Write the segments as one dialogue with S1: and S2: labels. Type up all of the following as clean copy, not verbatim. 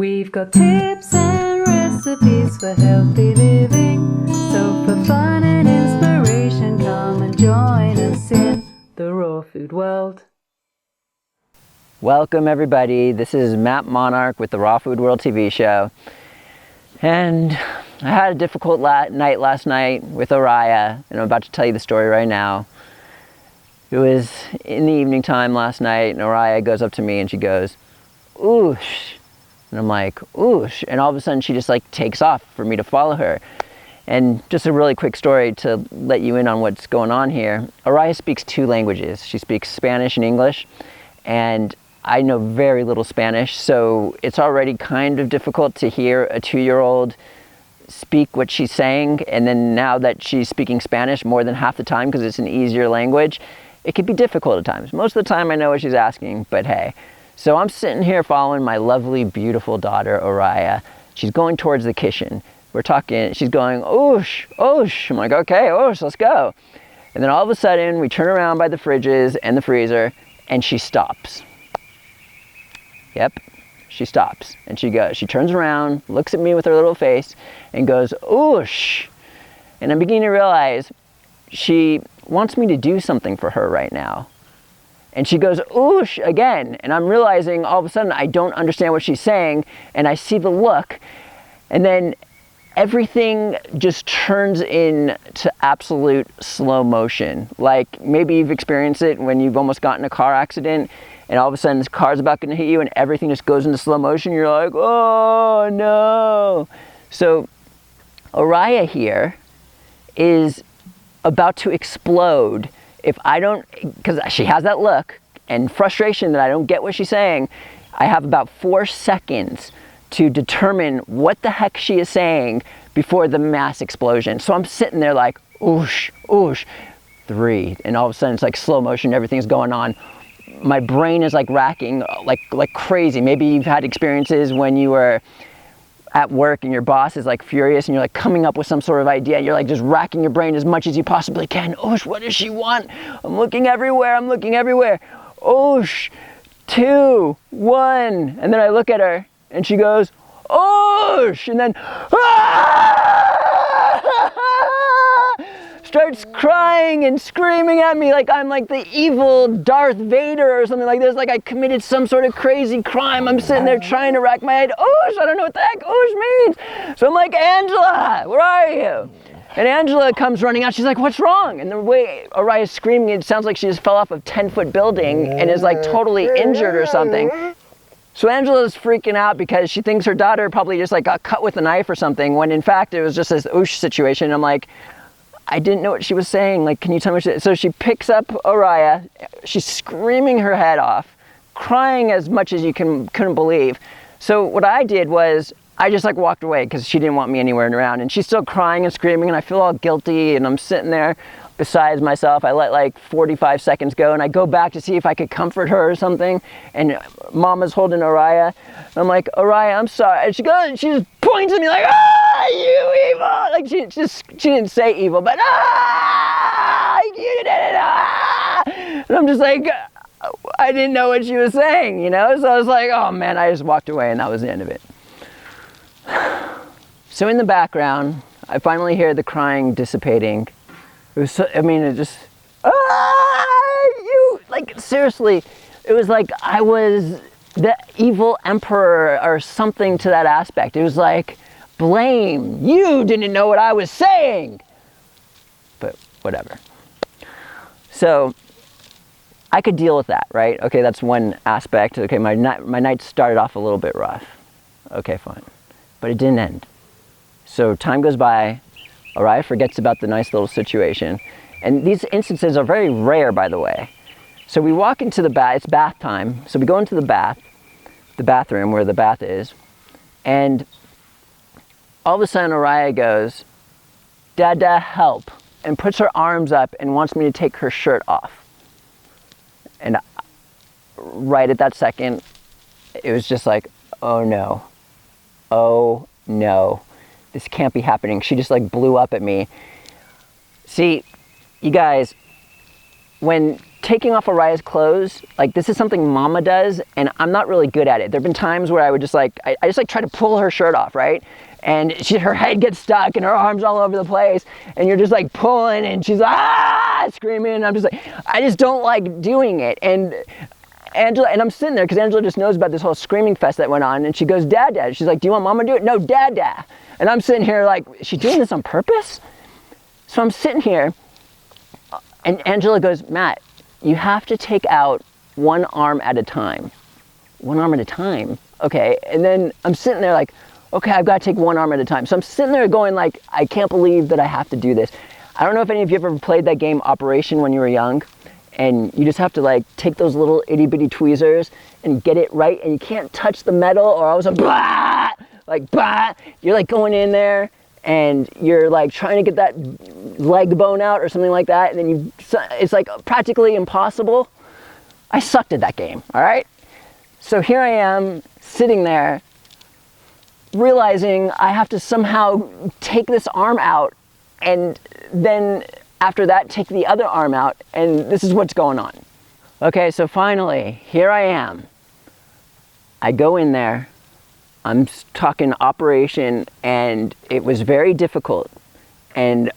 S1: We've got tips and recipes for healthy living. So for fun and inspiration, come and join us in the raw food world.
S2: Welcome everybody, this is Matt Monarch with the Raw Food World TV show. And I had a difficult night last night with Oria, and I'm about to tell you the story right now. It was in the evening time last night, and Oria goes up to me and she goes, "Oosh." And I'm like, "Oosh." And all of a sudden she just like takes off for me to follow her. And just a really quick story to let you in on what's going on here. Oria speaks two languages. She speaks Spanish and English, and I know very little Spanish, so it's already kind of difficult to hear a 2-year-old speak what she's saying, and then now that she's speaking Spanish more than half the time because it's an easier language, it can be difficult at times. Most of the time I know what she's asking, but hey. So I'm sitting here following my lovely, beautiful daughter, Oria. She's going towards the kitchen. We're talking, she's going, "Oosh, oosh." I'm like, "Okay, oosh, let's go." And then all of a sudden, we turn around by the fridges and the freezer, and she stops. Yep, she stops. And she turns around, looks at me with her little face, and goes, "Oosh." And I'm beginning to realize she wants me to do something for her right now. And she goes, "Oosh," again. And I'm realizing all of a sudden I don't understand what she's saying, and I see the look, and then everything just turns into absolute slow motion. Like maybe you've experienced it when you've almost gotten in a car accident, and all of a sudden this car's about to hit you and everything just goes into slow motion. You're like, "Oh no." So Oria here is about to explode if I don't, because she has that look and frustration that I don't get what she's saying. I have about 4 seconds to determine what the heck she is saying before the mass explosion. So I'm sitting there like, "Oosh, oosh," 3, and all of a sudden it's like slow motion, everything's going on. My brain is like racking like crazy. Maybe you've had experiences when you were at work and your boss is like furious and you're like coming up with some sort of idea. You're like just racking your brain as much as you possibly can. "Oosh, what does she want? I'm looking everywhere, I'm looking everywhere. Oosh, 2, 1. And then I look at her and she goes, "Oosh," and then starts crying and screaming at me like I'm like the evil Darth Vader or something like this, like I committed some sort of crazy crime. I'm sitting there trying to rack my head. "Oosh, I don't know what the heck oosh means." So I'm like, "Angela, where are you?" And Angela comes running out. She's like, "What's wrong?" And the way Oria's screaming, it sounds like she just fell off a 10-foot building and is like totally injured or something. So Angela's freaking out because she thinks her daughter probably just like got cut with a knife or something, when in fact it was just this oosh situation. And I'm like, I didn't know what she was saying. Like, "Can you tell me what she..." So she picks up Oria. She's screaming her head off, crying as much as you couldn't believe. So what I did was I just like walked away because she didn't want me anywhere around. And she's still crying and screaming, and I feel all guilty, and I'm sitting there besides myself. I let like 45 seconds go, and I go back to see if I could comfort her or something. And Mama's holding Oria. I'm like, "Oria, I'm sorry." And she just points at me like, "Ah, you evil!" Like she didn't say evil, but "Ah, you did it!" Ah! And I'm just like, I didn't know what she was saying, you know? So I was like, oh man, I just walked away, and that was the end of it. So in the background, I finally hear the crying dissipating. It was, it just, like seriously, it was like I was the evil emperor or something to that aspect. It was like, blame, you didn't know what I was saying. But whatever. So I could deal with that, right? Okay, that's one aspect. Okay, my night started off a little bit rough. Okay, fine. But it didn't end. So time goes by, Oria forgets about the nice little situation. And these instances are very rare, by the way. So we walk into the bath, it's bath time. So we go into the bathroom where the bath is. And all of a sudden Oria goes, "Dada, help," and puts her arms up and wants me to take her shirt off. And right at that second, it was just like, oh no, this can't be happening. She just like blew up at me. See, you guys, when taking off Oria's clothes, like this is something Mama does, and I'm not really good at it. There've been times where I would just like, I just like try to pull her shirt off, right? And her head gets stuck and her arms all over the place, and you're just like pulling, and she's screaming, and I'm just like, I just don't like doing it. And Angela, and I'm sitting there because Angela just knows about this whole screaming fest that went on, and she goes, Dad, Dad. She's like, do you want Mama to do it? No, Dad, Dad. And I'm sitting here like, is she doing this on purpose? So I'm sitting here, and Angela goes, Matt, you have to take out one arm at a time. One arm at a time? Okay. And then I'm sitting there like, okay, I've got to take one arm at a time. So I'm sitting there going like, I can't believe that I have to do this. I don't know if any of you ever played that game Operation when you were young, and you just have to like take those little itty bitty tweezers and get it right, and you can't touch the metal or all of a sudden, blah, like, blah, you're like going in there and you're like trying to get that leg bone out or something like that, and then it's like practically impossible. I sucked at that game, all right? So here I am sitting there realizing I have to somehow take this arm out, and then after that take the other arm out, and this is what's going on. Okay, so finally, here I am. I go in there, I'm talking operation, and it was very difficult. And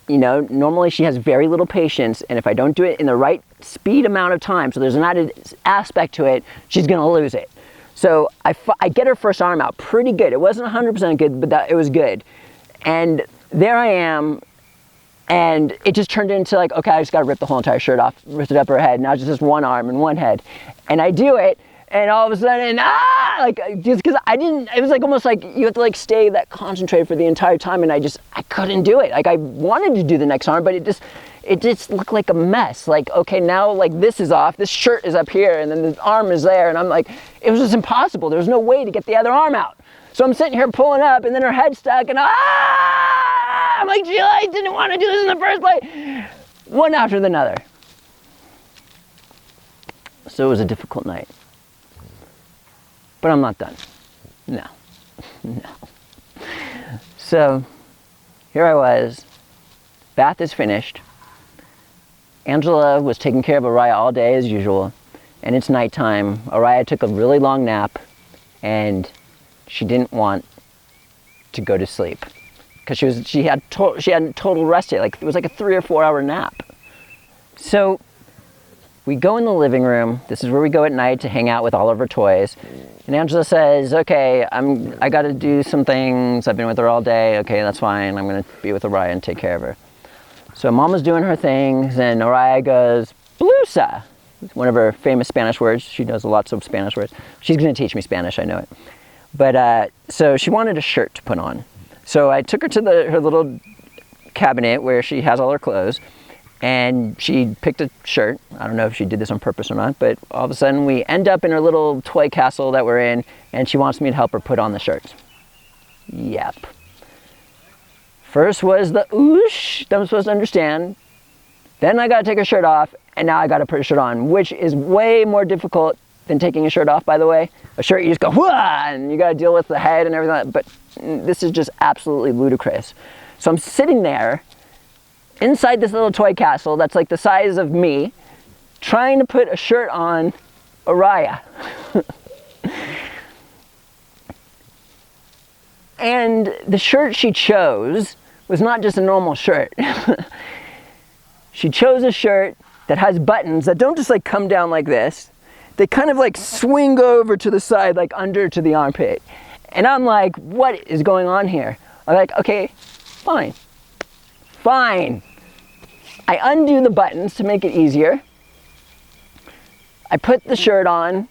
S2: you know, normally she has very little patience, and if I don't do it in the right speed amount of time, so there's an added aspect to it, she's gonna lose it. So I get her first arm out pretty good. It wasn't 100% good, but it was good. And there I am, and it just turned into like, okay, I just gotta rip the whole entire shirt off, rip it up her head. Now it's just one arm and one head. And I do it, and all of a sudden, like, just because it was like almost like you have to like stay that concentrated for the entire time, and I couldn't do it. Like I wanted to do the next arm, but it just looked like a mess. Like, okay, now like this is off, this shirt is up here, and then the arm is there, and I'm like, it was just impossible. There was no way to get the other arm out. So I'm sitting here pulling up, and then her head's stuck, and I'm like, Sheila, I didn't want to do this in the first place. One after another. So it was a difficult night. But I'm not done. No. No. So here I was. Bath is finished. Angela was taking care of Oria all day as usual, and it's nighttime. Oria took a really long nap, and she didn't want to go to sleep because she had total rest day. Like it was like a 3 or 4 hour nap. So we go in the living room. This is where we go at night to hang out with all of her toys. And Angela says, okay, I got to do some things. I've been with her all day. Okay, that's fine. I'm going to be with Oria and take care of her. So Mama's doing her things, and Oria goes, blusa. It's one of her famous Spanish words. She knows lots of Spanish words. She's going to teach me Spanish, I know it. But so she wanted a shirt to put on. So I took her to her little cabinet where she has all her clothes, and she picked a shirt. I don't know if she did this on purpose or not, but all of a sudden we end up in her little toy castle that we're in, and she wants me to help her put on the shirts. Yep. First was the oosh that I'm supposed to understand. Then I got to take her shirt off, and now I got to put her shirt on, which is way more difficult than taking a shirt off, by the way. A shirt, you just go, whoa, and you got to deal with the head and everything, but this is just absolutely ludicrous. So I'm sitting there inside this little toy castle that's like the size of me, trying to put a shirt on Oria. And the shirt she chose was not just a normal shirt. She chose a shirt that has buttons that don't just like come down like this. They kind of like swing over to the side, like under to the armpit. And I'm like, what is going on here? I'm like, okay, fine. Fine. I undo the buttons to make it easier. I put the shirt on.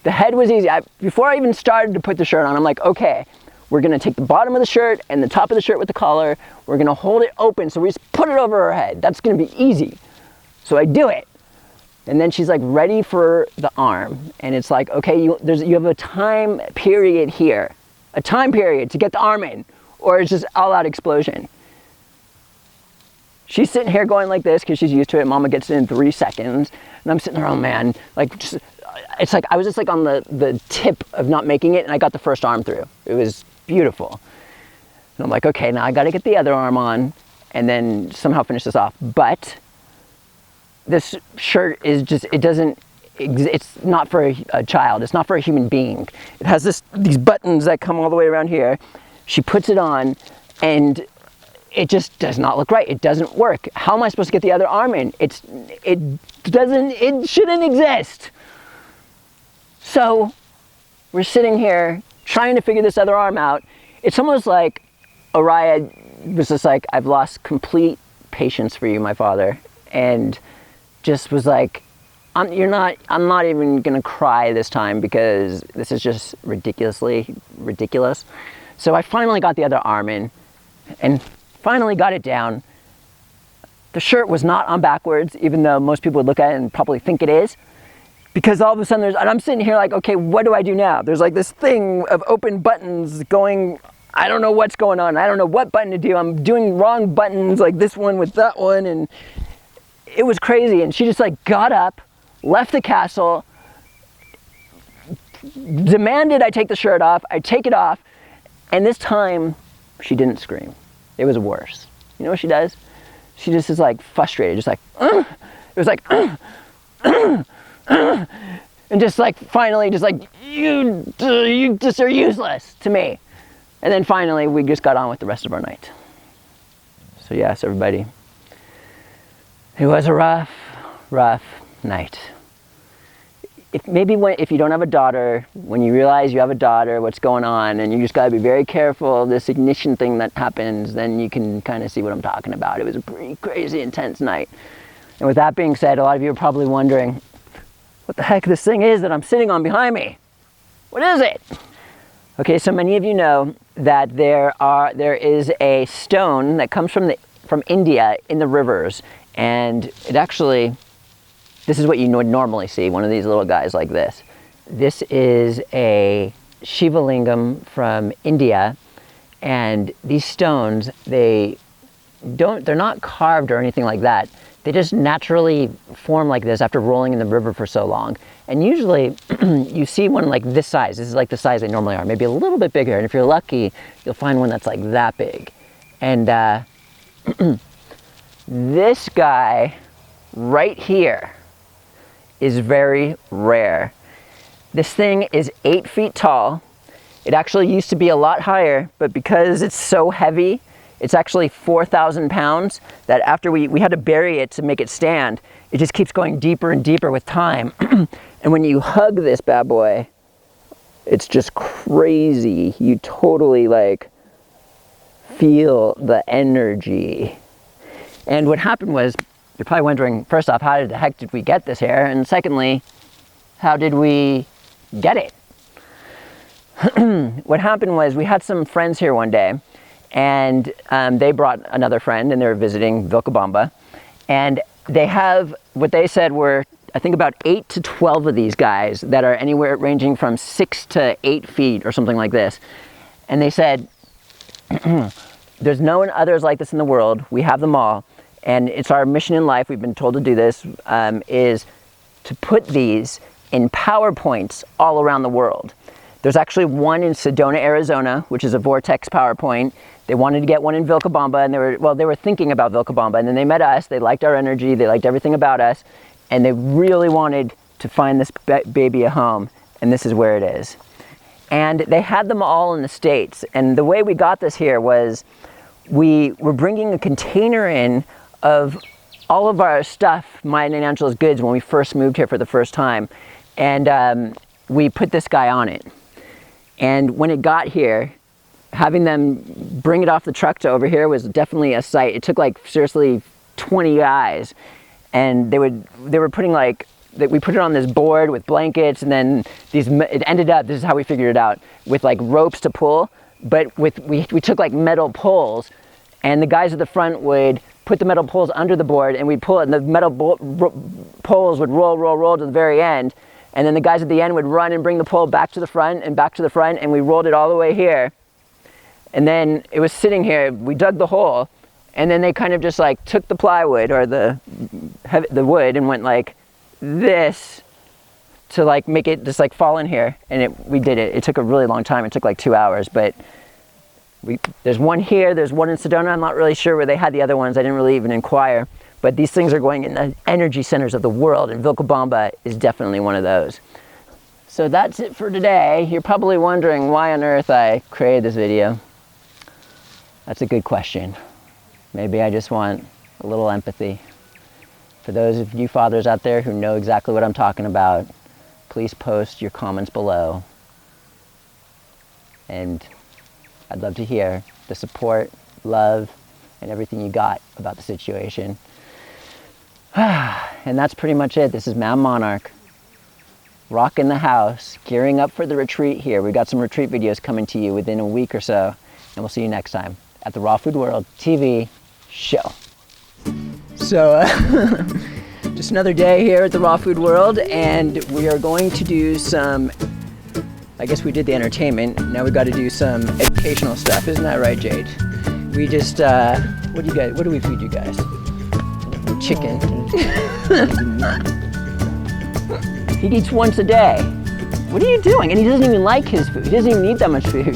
S2: The head was easy. Before I even started to put the shirt on, I'm like, okay, we're gonna take the bottom of the shirt and the top of the shirt with the collar. We're gonna hold it open, so we just put it over her head. That's gonna be easy. So I do it. And then she's like ready for the arm. And it's like, okay, you have a time period here. A time period to get the arm in, or it's just all out explosion. She's sitting here going like this because she's used to it. Mama gets it in 3 seconds. And I'm sitting there, oh man, like just, it's like I was just like on the tip of not making it, and I got the first arm through. It was beautiful. And I'm like, okay, now I got to get the other arm on and then somehow finish this off. But this shirt is just, it's not for a child. It's not for a human being. It has these buttons that come all the way around here. She puts it on and it just does not look right. It doesn't work. How am I supposed to get the other arm in? It shouldn't exist. So we're sitting here trying to figure this other arm out. It's almost like Oria was just like, I've lost complete patience for you, my father. And just was like, I'm not even gonna cry this time because this is just ridiculously ridiculous. So I finally got the other arm in and finally got it down. The shirt was not on backwards, even though most people would look at it and probably think it is. Because all of a sudden and I'm sitting here like, okay, what do I do now? There's like this thing of open buttons going, I don't know what's going on. I don't know what button to do. I'm doing wrong buttons, like this one with that one, and it was crazy. And she just like got up, left the castle, demanded I take the shirt off. I take it off, and this time she didn't scream. It was worse. You know what she does? She just is like frustrated, just like, It was like, and just like finally just like, you just are useless to me. And then finally we just got on with the rest of our night. So yes, everybody, it was a rough night. If you don't have a daughter, when you realize you have a daughter, what's going on, and you just gotta be very careful of this ignition thing that happens, then you can kind of see what I'm talking about. It was a pretty crazy, intense night. And with that being said, a lot of you are probably wondering, what the heck this thing is that I'm sitting on behind me? What is it? Okay, so many of you know that there is a stone that comes from India in the rivers, and it actually, this is what you would normally see, one of these little guys like this. This is a Shiva lingam from India, and these stones, they're not carved or anything like that. They just naturally form like this after rolling in the river for so long. And usually you see one like this size. This is like the size they normally are, maybe a little bit bigger. And if you're lucky, you'll find one that's like that big. And this guy right here is very rare. This thing is 8 feet tall. It actually used to be a lot higher, but because it's so heavy, it's actually 4,000 pounds, that after we had to bury it to make it stand, it just keeps going deeper and deeper with time. And when you hug this bad boy, it's just crazy. You totally like feel the energy. And what happened was, you're probably wondering, first off, how the heck did we get this here? And secondly, how did we get it? What happened was, we had some friends here one day, and they brought another friend, and they were visiting Vilcabamba, and they have what they said were, I think, about 8 to 12 of these guys that are anywhere ranging from 6 to 8 feet or something like this. And they said, there's no one others like this in the world. We have them all, and it's our mission in life, we've been told to do this, is to put these in PowerPoints all around the world. There's actually one in Sedona, Arizona, which is a Vortex PowerPoint. They wanted to get one in Vilcabamba, and they were thinking about Vilcabamba, and then they met us, they liked our energy, they liked everything about us, and they really wanted to find this baby a home, and this is where it is. And they had them all in the States, and the way we got this here was, we were bringing a container in of all of our stuff, mine and Angela's goods, when we first moved here for the first time, and we put this guy on it. And when it got here, having them bring it off the truck to over here was definitely a sight. It took like seriously 20 guys, and they were putting like, we put it on this board with blankets, and then it ended up, this is how we figured it out, with like ropes to pull, but we took like metal poles, and the guys at the front would put the metal poles under the board, and we'd pull it, and the metal poles would roll to the very end. And then the guys at the end would run and bring the pole back to the front and back to the front, and we rolled it all the way here. And then it was sitting here, we dug the hole, and then they kind of just like took the plywood or the wood and went like this to like make it just like fall in here. And we did it. It took a really long time. It took like 2 hours, but there's one here, there's one in Sedona. I'm not really sure where they had the other ones. I didn't really even inquire. But these things are going in the energy centers of the world, and Vilcabamba is definitely one of those. So that's it for today. You're probably wondering why on earth I created this video. That's a good question. Maybe I just want a little empathy. For those of you fathers out there who know exactly what I'm talking about, please post your comments below. And I'd love to hear the support, love, and everything you got about the situation. And that's pretty much it. This is Mad Monarch, rocking the house, gearing up for the retreat here. We've got some retreat videos coming to you within a week or so, and we'll see you next time at the Raw Food World TV show. So, just another day here at the Raw Food World, and we are going to do some, I guess we did the entertainment, now we've got to do some educational stuff. Isn't that right, Jade? We just, what do we feed you guys? Chicken. He eats once a day. What are you doing? And he doesn't even like his food. He doesn't even eat that much food.